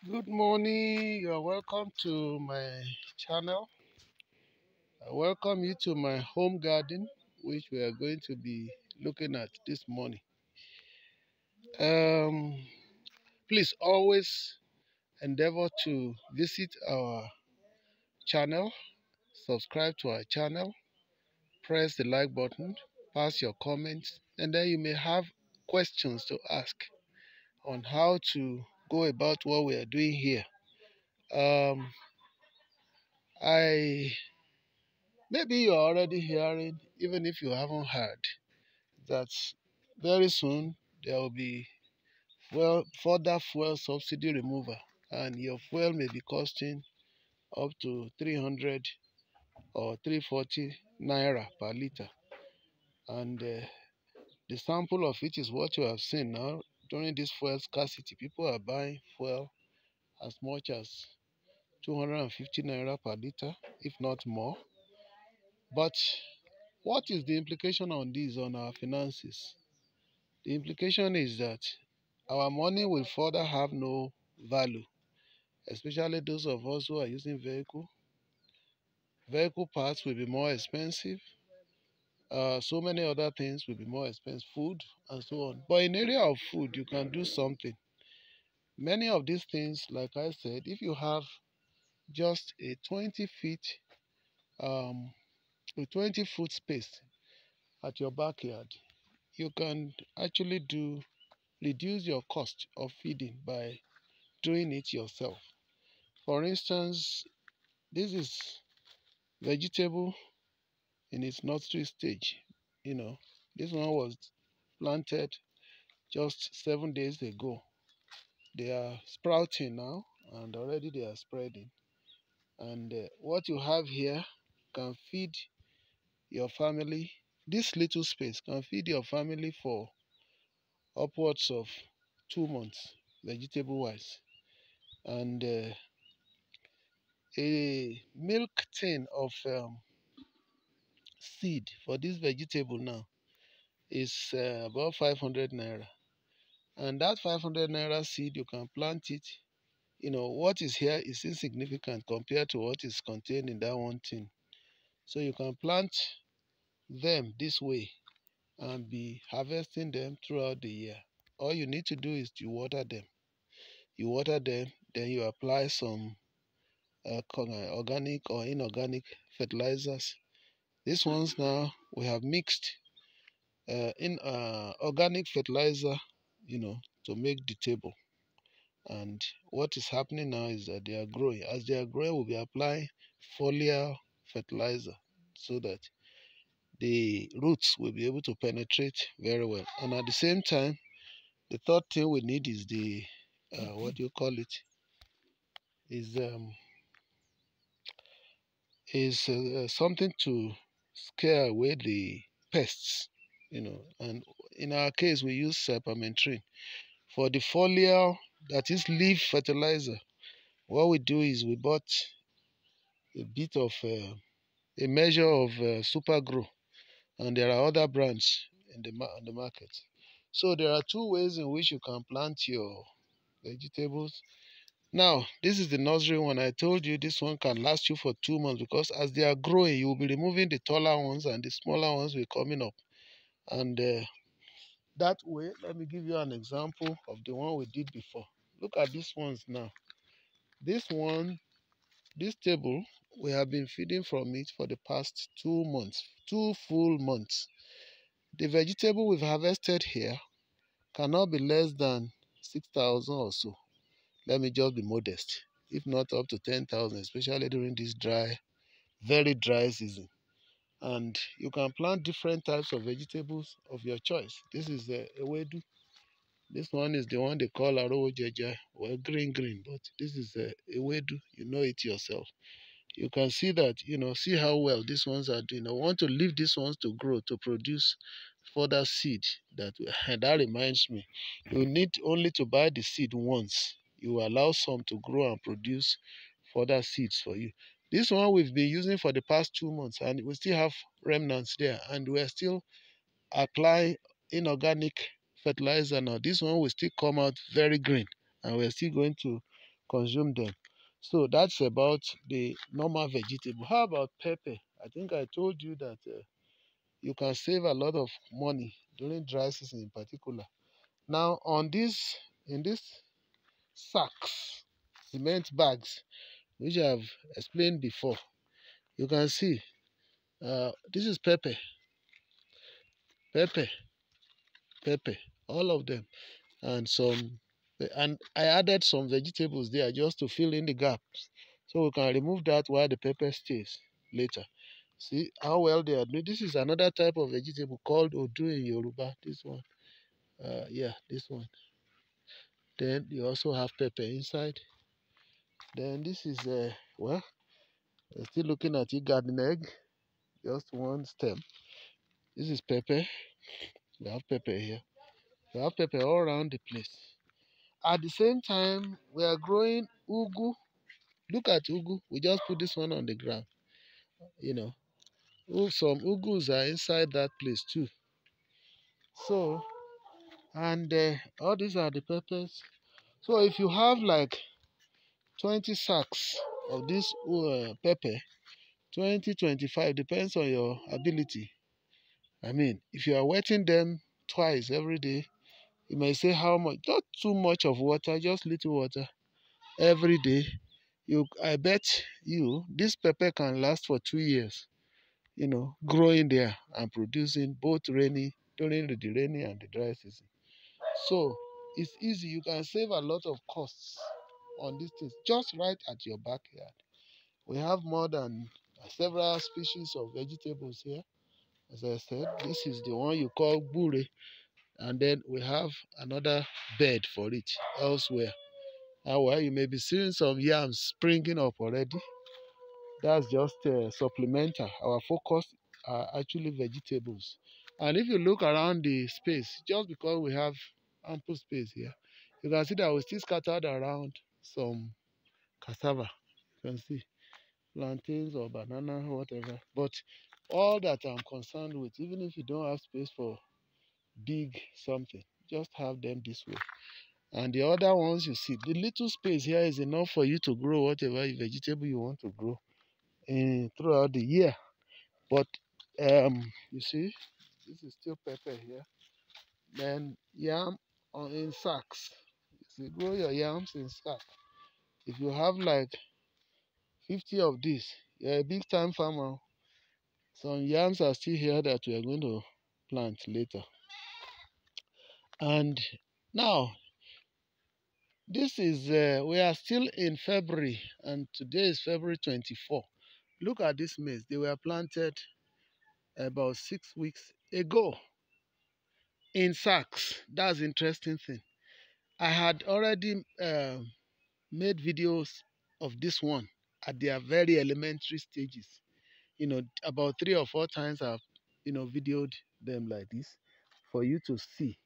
Good morning. You are welcome to my channel. I welcome you to my home garden, which we are going to be looking at this morning. Um, Please always endeavor to visit our channel, subscribe to our channel, press the like button, pass your comments, and then you may have questions to ask on how to go about what we are doing here. Um, I Maybe you're already hearing, even if you haven't heard, that very soon there will be further fuel subsidy removal, and your fuel may be costing up to 300 or 340 naira per liter. And the sample of it is what you have seen now. During this fuel scarcity, people are buying fuel as much as 250 naira per liter, if not more. But what is the implication on this on our finances? The implication is that our money will further have no value, especially those of us who are using vehicle. Vehicle parts will be more expensive. So many other things will be more expensive, food and so on. But in area of food, you can do something. Many of these things, like I said, if you have just a 20 feet, um, a 20-foot space at your backyard, you can actually reduce your cost of feeding by doing it yourself. For instance, this is vegetable in its nursery stage. You know, this one was planted just 7 days ago. They are sprouting now, and already they are spreading. And what you have here can feed your family. This little space can feed your family for upwards of 2 months, vegetable wise. And a milk tin of seed for this vegetable now is about 500 naira. And that 500 naira seed, you can plant it. You know, what is here is insignificant compared to what is contained in that one thing. So you can plant them this way and be harvesting them throughout the year. All you need to do is to water them. You water them, then you apply some organic or inorganic fertilizers. These ones now we have mixed in organic fertilizer, to make the table. And what is happening now is that they are growing. As they are growing, we'll be applying foliar fertilizer so that the roots will be able to penetrate very well. And at the same time, the third thing we need is the what do you call it? Is something to scare away the pests. And in our case, we use permethrin. For the foliar, that is leaf fertilizer, what we do is we bought a bit of a measure of super grow, and there are other brands on the market. So there are two ways in which you can plant your vegetables. Now, this is the nursery one. I told you this one can last you for 2 months, because as they are growing, you will be removing the taller ones and the smaller ones will be coming up. And that way, let me give you an example of the one we did before. Look at these ones now. This one, this table, we have been feeding from it for the past 2 months, 2 full months. The vegetable we've harvested here cannot be less than 6,000 or so. Let me just be modest, if not up to 10,000, especially during this very dry season. And you can plant different types of vegetables of your choice. This is the ewedu. This one is the one they call aro jeja, well, green, but this is the ewedu. You know it yourself. You can see that, see how well these ones are doing. I want to leave these ones to grow, to produce further seed. That reminds me, you need only to buy the seed once. You allow some to grow and produce further seeds for you. This one we've been using for the past 2 months, and we still have remnants there, and we're still applying inorganic fertilizer now. This one will still come out very green, and we're still going to consume them. So that's about the normal vegetable. How about pepper? I think I told you that you can save a lot of money during dry season in particular. Now on this, in this sacks, cement bags, which I've explained before, you can see this is pepper, pepper, pepper, all of them, and some, and I added some vegetables there just to fill in the gaps, so we can remove that while the pepper stays later. See how well they are doing. This is another type of vegetable called odu in Yoruba. This one, yeah, this one. Then you also have pepper inside. Then this is well, still looking at it, garden egg, just one stem. This is pepper. We have pepper here. We have pepper all around the place. At the same time, we are growing ugu. Look at ugu. We just put this one on the ground. You know, some ugus are inside that place too. So, and all these are the peppers. So if you have like 20 sacks of this pepper, 20, 25, depends on your ability. I mean, if you are wetting them twice every day, you may say how much, not too much of water, just little water every day. I bet you this pepper can last for 2 years, growing there and producing both during the rainy and the dry season. So it's easy. You can save a lot of costs on these things just right at your backyard. We have more than several species of vegetables here. As I said, this is the one you call bure, and then we have another bed for it elsewhere. Now, well, you may be seeing some yams springing up already. That's just supplemental. Our focus are actually vegetables. And if you look around the space, just because we have ample space here, you can see that we still scattered around some cassava. You can see plantains or banana or whatever. But all that I'm concerned with, even if you don't have space for big something, just have them this way. And the other ones you see, the little space here is enough for you to grow whatever vegetable you want to grow throughout the year. But you see, this is still pepper here. Then yam in sacks. You see, grow your yams in sacks. If you have like 50 of these, you're a big time farmer. Some yams are still here that we are going to plant later. And now, this is, we are still in February, and today is February 24. Look at this maize. They were planted about 6 weeks ago in sacks. That's interesting thing. I had already made videos of this one at their very elementary stages. About 3 or 4 times I've videoed them like this for you to see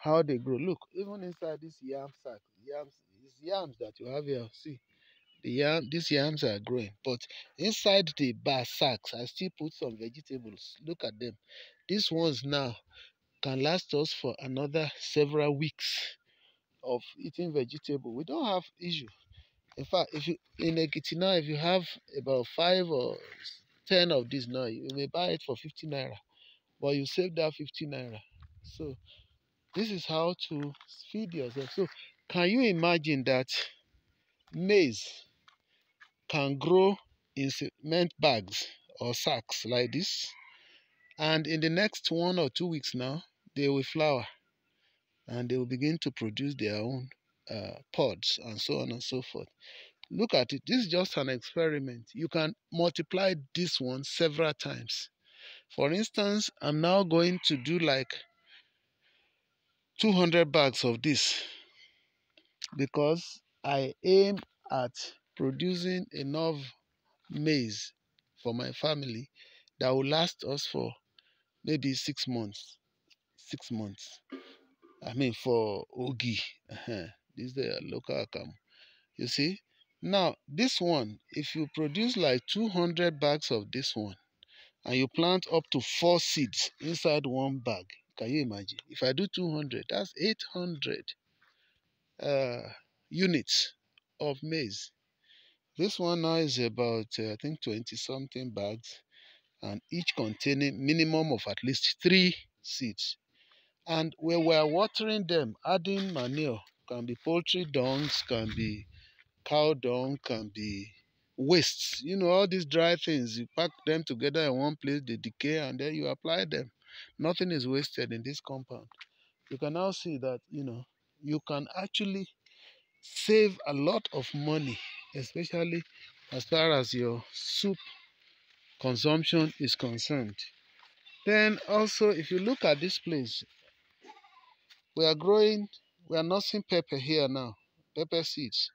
how they grow. Look, even inside this yam sack, yams that you have here. See, these yams are growing, but inside the bar sacks, I still put some vegetables. Look at them. These ones now can last us for another several weeks of eating vegetable. We don't have issue. In fact, if you in Ekiti now, if you have about 5 or 10 of these now, you may buy it for 50 naira, but you save that 50 naira. So this is how to feed yourself. So can you imagine that maize can grow in cement bags or sacks like this, and in the next 1 or 2 weeks now, they will flower and they will begin to produce their own pods and so on and so forth. Look at it. This is just an experiment. You can multiply this one several times. For instance, I'm now going to do like 200 bags of this because I aim at producing enough maize for my family that will last us for maybe 6 months. 6 months. I mean, for Ogi. This is the local account. You see? Now, this one, if you produce like 200 bags of this one and you plant up to 4 seeds inside one bag, can you imagine? If I do 200, that's 800 units. of maize. This one now is about, I think, 20 something bags, and each containing minimum of at least three seeds. And when we are watering them, adding manure, can be poultry dungs, can be cow dung, can be wastes. All these dry things, you pack them together in one place, they decay, and then you apply them. Nothing is wasted in this compound. You can now see that, you can actually save a lot of money, especially as far as your soup consumption is concerned. Then also, if you look at this place, we are growing, we are nursing pepper here now, pepper seeds.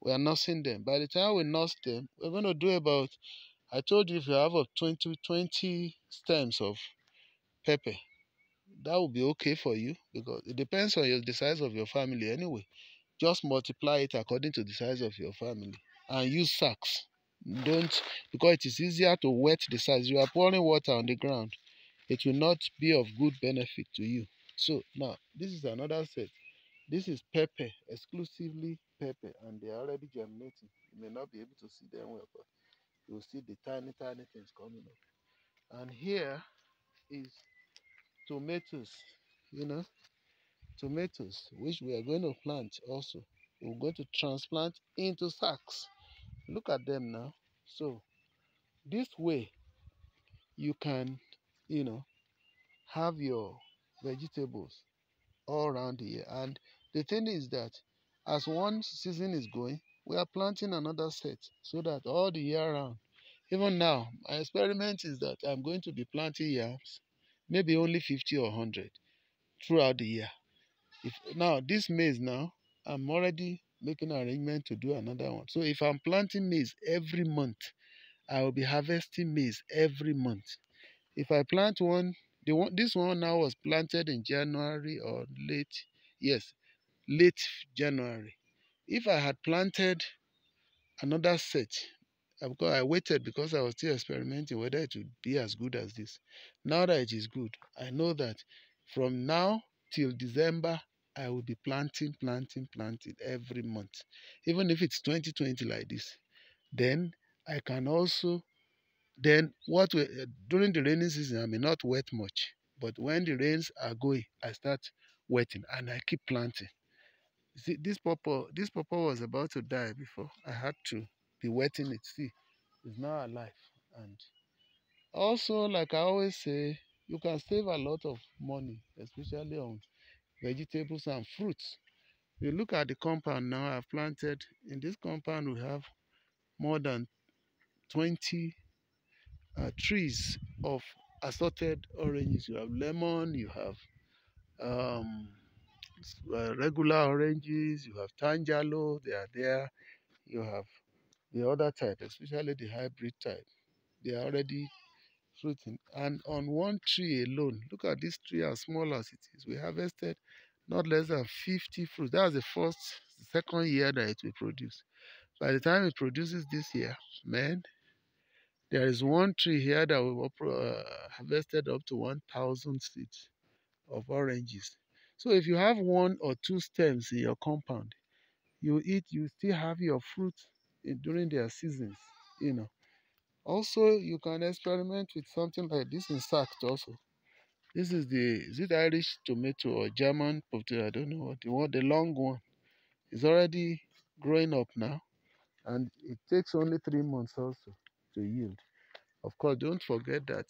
We are nursing them. By the time we nurse them, we're going to do about, I told you, if you have a 20 stems of pepper, that will be okay for you, because it depends on the size of your family anyway. Just multiply it according to the size of your family and use sacks. Don't, because it is easier to wet the size. You are pouring water on the ground, it will not be of good benefit to you. So now, this is another set. This is pepper, exclusively pepper, and they are already germinating. You may not be able to see them well, but you'll see the tiny, tiny things coming up. And here is tomatoes, you know, tomatoes, which we are going to plant also. We're going to transplant into sacks. Look at them now. So this way you can, you know, have your vegetables all around the year. And the thing is that as one season is going, we are planting another set so that all the year round. Even now, my experiment is that I'm going to be planting yams, maybe only 50 or 100 throughout the year. If now this maize now, I'm already making arrangement to do another one. So if I'm planting maize every month, I will be harvesting maize every month. If I plant one, this one now was planted in January or yes, late January. If I had planted another set, because I waited because I was still experimenting whether it would be as good as this. Now that it is good, I know that from now till December, I will be planting every month. Even if it's 2020 like this, then I can also then during the rainy season I may not wet much, but when the rains are going, I start wetting and I keep planting. See, this pawpaw was about to die before I had to be wetting it. See, it's now alive. And also, like I always say, you can save a lot of money, especially on vegetables and fruits. You look at the compound now I've planted. In this compound, we have more than 20 trees of assorted oranges. You have lemon, you have um, regular oranges, you have tangerlo, they are there. You have the other type, especially the hybrid type. They are already fruiting. And on one tree alone, look at this tree as small as it is. We harvested not less than 50 fruits. That's the second year that it will produce. By the time it produces this year, man, there is one tree here that we harvested up to 1,000 seeds of oranges. So if you have one or two stems in your compound, you still have your fruit during their seasons, you know. Also, you can experiment with something like this insect also. This is it Irish tomato or German potato? I don't know what the long one is already growing up now, and it takes only 3 months also to yield. Of course, don't forget that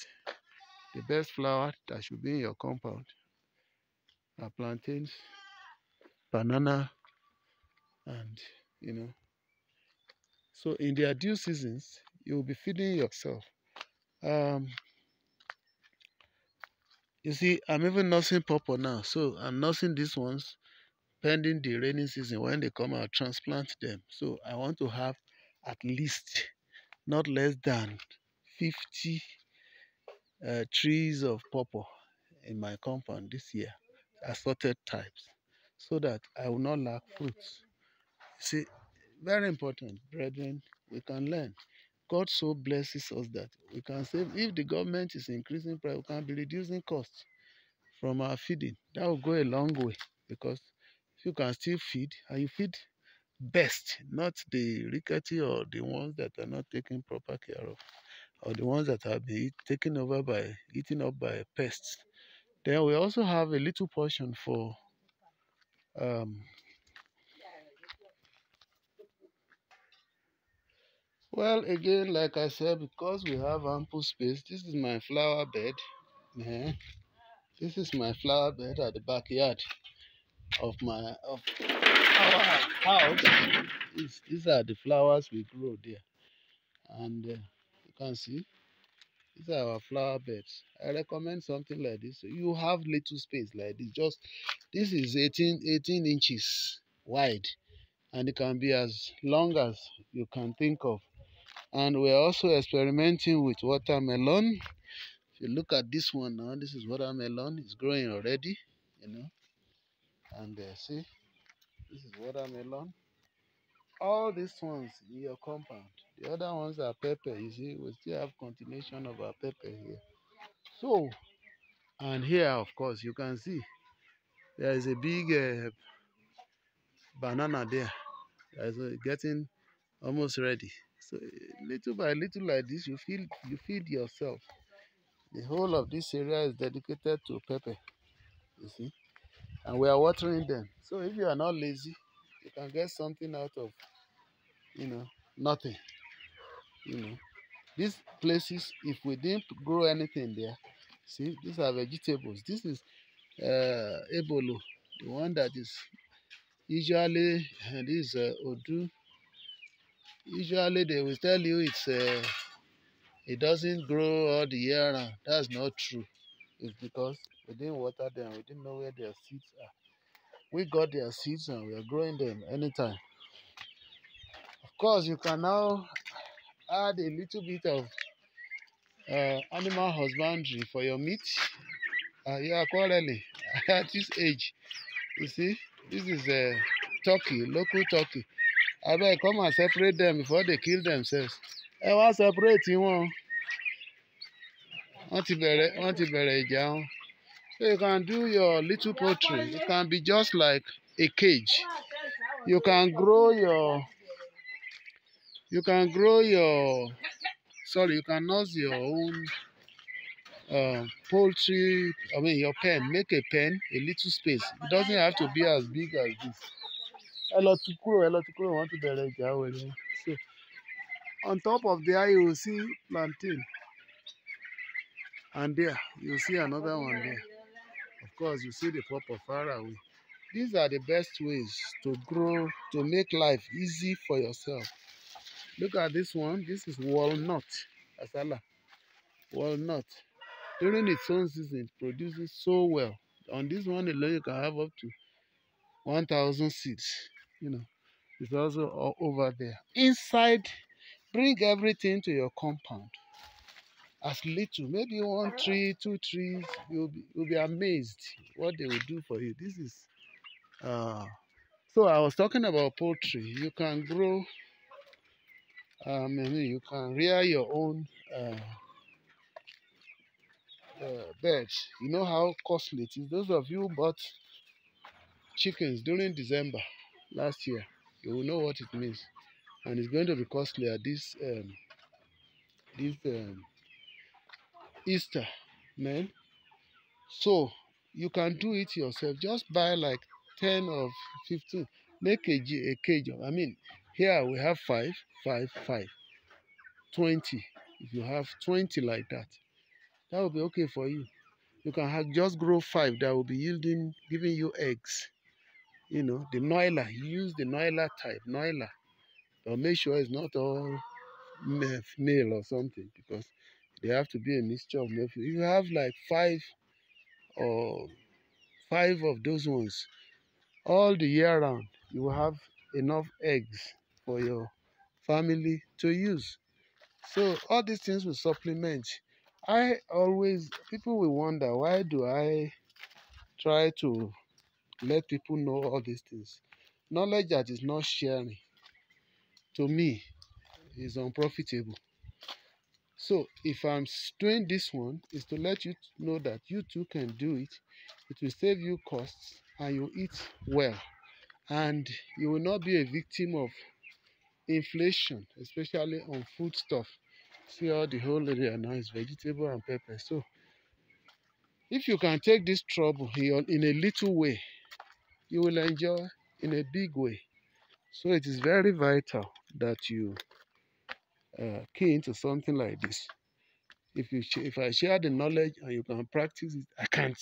the best flower that should be in your compound are plantains, banana, and you know. So in their due seasons, you will be feeding yourself. Um, you see, I'm even nursing purple now, so I'm nursing these ones pending the rainy season. When they come, I'll transplant them. So I want to have at least not less than 50 trees of purple in my compound this year, assorted types, so that I will not lack fruits. See, very important, brethren, we can learn. God so blesses us that we can save. If the government is increasing price, we can be reducing costs from our feeding. That will go a long way, because if you can still feed and you feed best, not the rickety or the ones that are not taken proper care of, or the ones that have been taken over by eaten up by pests. Then we also have a little portion for um, well, again, like I said, because we have ample space, this is my flower bed. eh, This is my flower bed at the backyard of our house. These are the flowers we grow there, and you can see these are our flower beds. I recommend something like this. So you have little space like this. Just this is 18 inches wide, and it can be as long as you can think of. And we're also experimenting with watermelon. If you look at this one now, this is watermelon. It's growing already, you know. And see, this is watermelon. All these ones in your compound. The other ones are pepper. You see, we still have continuation of our pepper here. So, and here, of course, you can see there is a big banana there. That is getting almost ready. So, little by little, like this, you feed yourself. The whole of this area is dedicated to pepper. You see, and we are watering them. So, if you are not lazy, you can get something out of nothing. You know. These places, if we didn't grow anything there, see, these are vegetables. This is ebolo, the one that is usually, this odu. Usually they will tell you it doesn't grow all the year round. That's not true. It's because we didn't water them. We didn't know where their seeds are. We got their seeds and we are growing them anytime. Of course, you can now add a little bit of animal husbandry for your meat. Yeah, quarterly at this age. You see, this is a turkey, local turkey. I better come and separate them before they kill themselves. Ẹ wá separate wọn. Wọ́n ti bẹ̀rẹ̀ ìjà wọn. So you can do your little poultry. It can be just like a cage. You can grow your, sorry, you can nurse your own poultry. I mean your pen. Make a pen, a little space. It doesn't have to be as big as this. Ẹ lọ wọ́n ti bẹ̀rẹ̀ ìjà wẹ̀rẹ̀. So on top of there you will see plantain, and there you see another one there. Of course you see the purple far away. These are the best ways to grow, to make life easy for yourself. Look at this one. This is walnut. Asala. Walnut. During its own season, it produces so well. On this one alone, you can have up to 1,000 seeds. You know, it's also all over there. Inside, bring everything to your compound. As little, maybe 1 tree, 2 trees, you'll be amazed what they will do for you. This is so I was talking about poultry. You can grow, you can rear your own birds. You know how costly it is. Those of you who bought chickens during December last year, you will know what it means, and it's going to be costly at this Easter, man. So you can do it yourself. Just buy like 10 or 15. Make a cage. I mean, here we have 5, 5, 5, 20. If you have 20 like that, that will be okay for you. You can just grow 5 that will be giving you eggs. You know, the noila. Use the noila type, noila. But make sure it's not all male or something, because they have to be a mixture of male. If you have like 5 of those ones all the year round, you will have enough eggs for your family to use. So all these things will supplement. People will wonder, why do I try to let people know all these things? Knowledge that is not sharing, to me, is unprofitable. So if I'm doing this one, is to let you know that you too can do it. It will save you costs and you eat well. and you will not be a victim of inflation, especially on foodstuff. See how the whole area now is vegetable and pepper. So if you can take this trouble in a little way, you will enjoy in a big way. So it is very vital that you key into something like this. If I share the knowledge and you can practice it, I can't.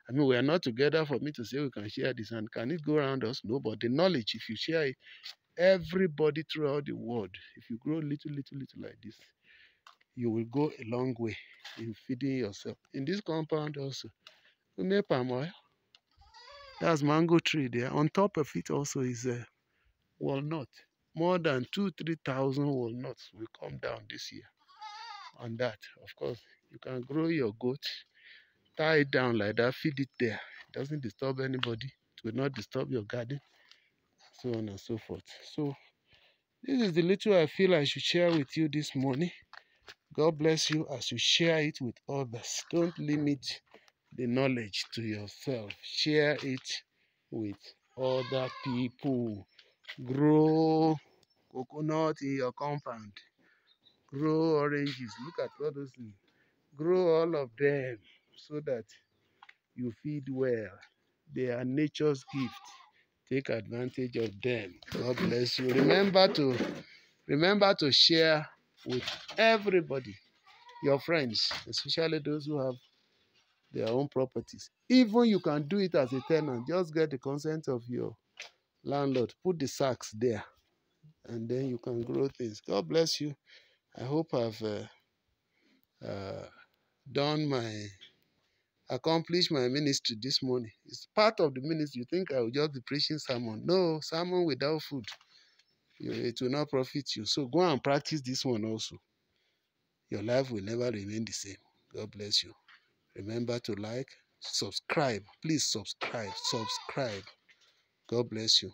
I mean, we are not together for me to say we can share this, and can it go around us? No, but the knowledge, if you share it, everybody throughout the world, if you grow little like this, you will go a long way in feeding yourself. In this compound also, we make palm oil. That's mango tree there. On top of it also is a walnut. More than 3,000 walnuts will come down this year on that. Of course, you can grow your goat, tie it down like that, feed it there. It doesn't disturb anybody. It will not disturb your garden, so on and so forth. So this is the little I feel I should share with you this morning. God bless you as you share it with others. Don't limit the knowledge to yourself. Share it with other people. Grow coconut in your compound. Grow oranges. Look at all those things. Grow all of them so that you feed well. They are nature's gift. Take advantage of them. God bless you. Remember to share with everybody, your friends, especially those who have their own properties. Even you can do it as a tenant. Just get the consent of your landlord. Put the sacks there, and then you can grow things. God bless you. I hope I've uh, done my accomplished my ministry this morning. It's part of the ministry. You think I will just be preaching sermon? No, sermon without food, it will not profit you. So go and practice this one also. Your life will never remain the same. God bless you. Remember to like, subscribe. Please subscribe. God bless you.